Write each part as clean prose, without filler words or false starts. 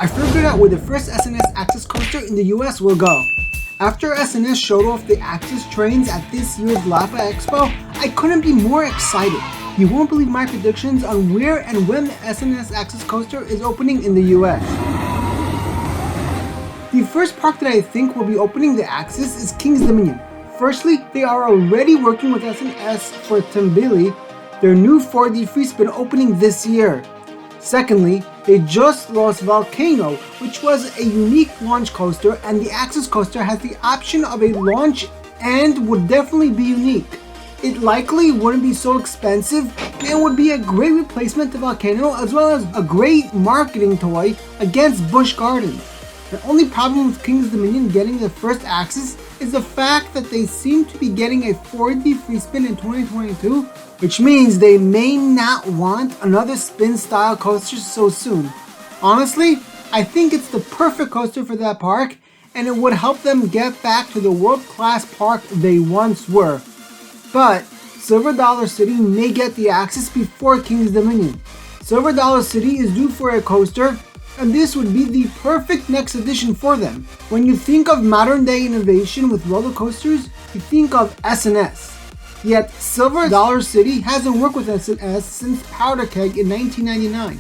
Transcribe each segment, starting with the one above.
I figured out where the first S&S Axis coaster in the US will go. After S&S showed off the Axis trains at this year's LAPA Expo, I couldn't be more excited. You won't believe my predictions on where and when the S&S Axis coaster is opening in the US. The first park that I think will be opening the Axis is King's Dominion. Firstly, they are already working with S&S for Tambili, their new 4D free spin opening this year. Secondly, they just lost Volcano, which was a unique launch coaster, and the Axis coaster has the option of a launch and would definitely be unique. It likely wouldn't be so expensive and would be a great replacement to Volcano, as well as a great marketing toy against Busch Gardens. The only problem with King's Dominion getting the first Axis is the fact that they seem to be getting a 4D free spin in 2022, which means they may not want another spin style coaster so soon. Honestly, I think it's the perfect coaster for that park, and it would help them get back to the world-class park they once were. But Silver Dollar City may get the Axis before King's Dominion. Silver Dollar City is due for a coaster, and this would be the perfect next addition for them. When you think of modern day innovation with roller coasters, you think of S&S. Yet Silver Dollar City hasn't worked with S&S since Powder Keg in 1999.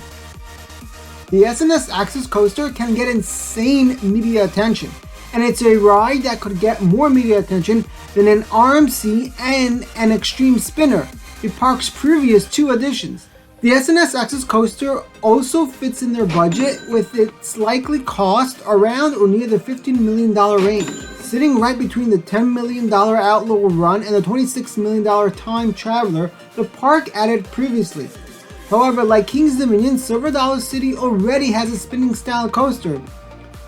The S&S Axis coaster can get insane media attention, and it's a ride that could get more media attention than an RMC and an Extreme Spinner, the park's previous two editions. The S&S Axis coaster also fits in their budget, with its likely cost around or near the $15 million range, sitting right between the $10 million Outlaw Run and the $26 million Time Traveler the park added previously. However, like King's Dominion, Silver Dollar City already has a spinning style coaster.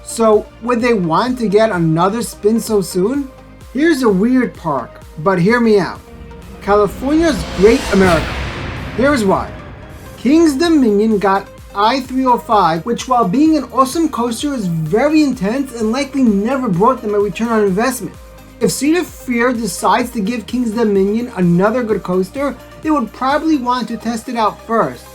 So would they want to get another spin so soon? Here's a weird park, but hear me out. California's Great America. Here's why. King's Dominion got I-305, which while being an awesome coaster is very intense and likely never brought them a return on investment. If Cedar Fair decides to give King's Dominion another good coaster, they would probably want to test it out first.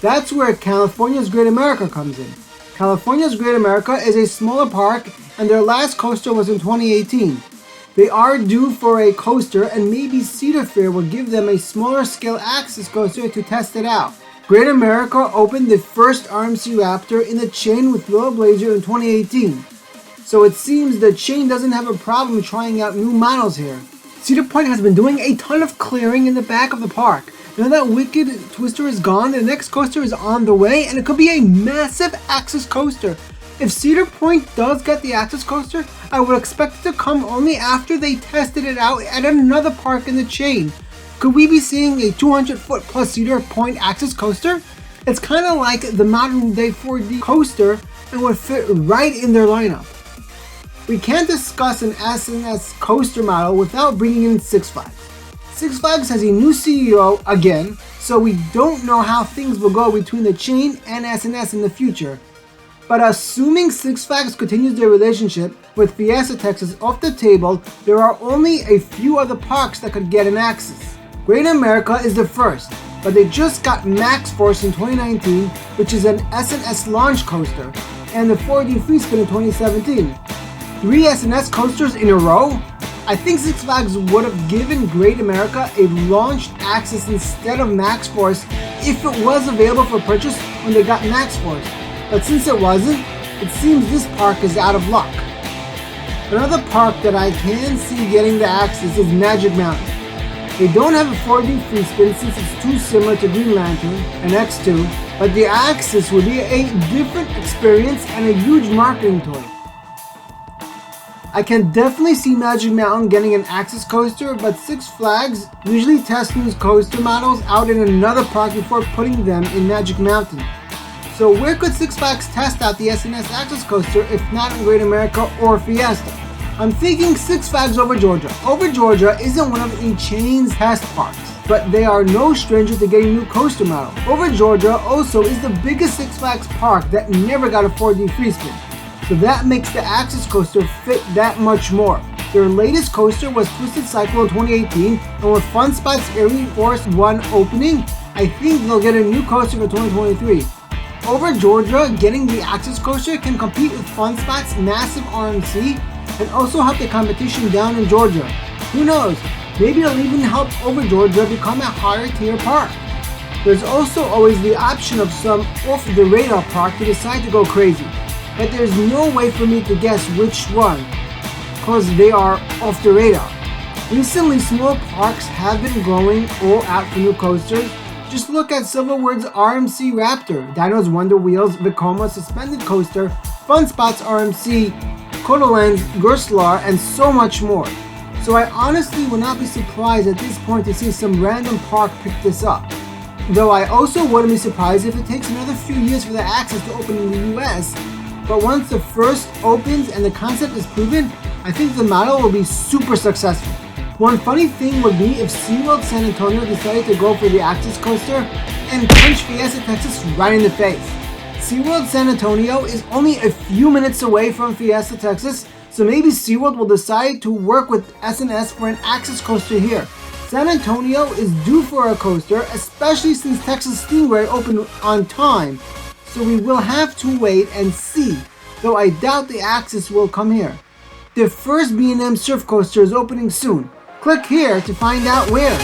That's where California's Great America comes in. California's Great America is a smaller park, and their last coaster was in 2018. They are due for a coaster, and maybe Cedar Fair will give them a smaller scale Axis coaster to test it out. Great America opened the first RMC Raptor in the chain with Willow Blazer in 2018. So it seems the chain doesn't have a problem trying out new models here. Cedar Point has been doing a ton of clearing in the back of the park. Now that Wicked Twister is gone, the next coaster is on the way, and it could be a massive Axis coaster. If Cedar Point does get the Axis coaster, I would expect it to come only after they tested it out at another park in the chain. Could we be seeing a 200-foot plus Cedar Point Axis coaster? It's kind of like the modern day 4D coaster and would fit right in their lineup. We can't discuss an S&S coaster model without bringing in Six Flags. Six Flags has a new CEO again, so we don't know how things will go between the chain and S&S in the future. But assuming Six Flags continues their relationship with Fiesta Texas off the table, there are only a few other parks that could get an Axis. Great America is the first, but they just got Max Force in 2019, which is an S&S launch coaster, and the 4D free spin in 2017. 3 S&S coasters in a row? I think Six Flags would have given Great America a launched Axis instead of Max Force if it was available for purchase when they got Max Force, but since it wasn't, it seems this park is out of luck. Another park that I can see getting the Axis is Magic Mountain. They don't have a 4D free spin since it's too similar to Green Lantern and X2, but the Axis would be a different experience and a huge marketing toy. I can definitely see Magic Mountain getting an Axis coaster, but Six Flags usually tests new coaster models out in another park before putting them in Magic Mountain. So where could Six Flags test out the S&S Axis coaster if not in Great America or Fiesta? I'm thinking Six Flags over Georgia. Over Georgia isn't one of the chain's test parks, but they are no stranger to getting new coaster models. Over Georgia also is the biggest Six Flags park that never got a 4D free spin, so that makes the Axis coaster fit that much more. Their latest coaster was Twisted Cycle in 2018, and with Fun Spot's Air Force 1 opening, I think they'll get a new coaster for 2023. over Georgia, getting the Axis Coaster can compete with FunSpot's massive RMC and also help the competition down in Georgia. Who knows, maybe it'll even help over Georgia become a higher tier park. There's also always the option of some off-the-radar park to decide to go crazy, but there's no way for me to guess which one, because they are off the radar. Recently, small parks have been going all out for new coasters. Just look at Silverwood's RMC Raptor, Dino's Wonder Wheels Vekoma Suspended Coaster, FunSpot's RMC, Kodoland's Gerslar, and so much more. So I honestly would not be surprised at this point to see some random park pick this up. Though I also wouldn't be surprised if it takes another few years for the Axis to open in the US, but once the first opens and the concept is proven, I think the model will be super successful. One funny thing would be if SeaWorld San Antonio decided to go for the Axis Coaster and punch Fiesta Texas right in the face. SeaWorld San Antonio is only a few minutes away from Fiesta Texas, so maybe SeaWorld will decide to work with S&S for an Axis Coaster here. San Antonio is due for a coaster, especially since Texas Stingray opened on time, so we will have to wait and see, though I doubt the Axis will come here. The first B&M Surf Coaster is opening soon. Click here to find out where.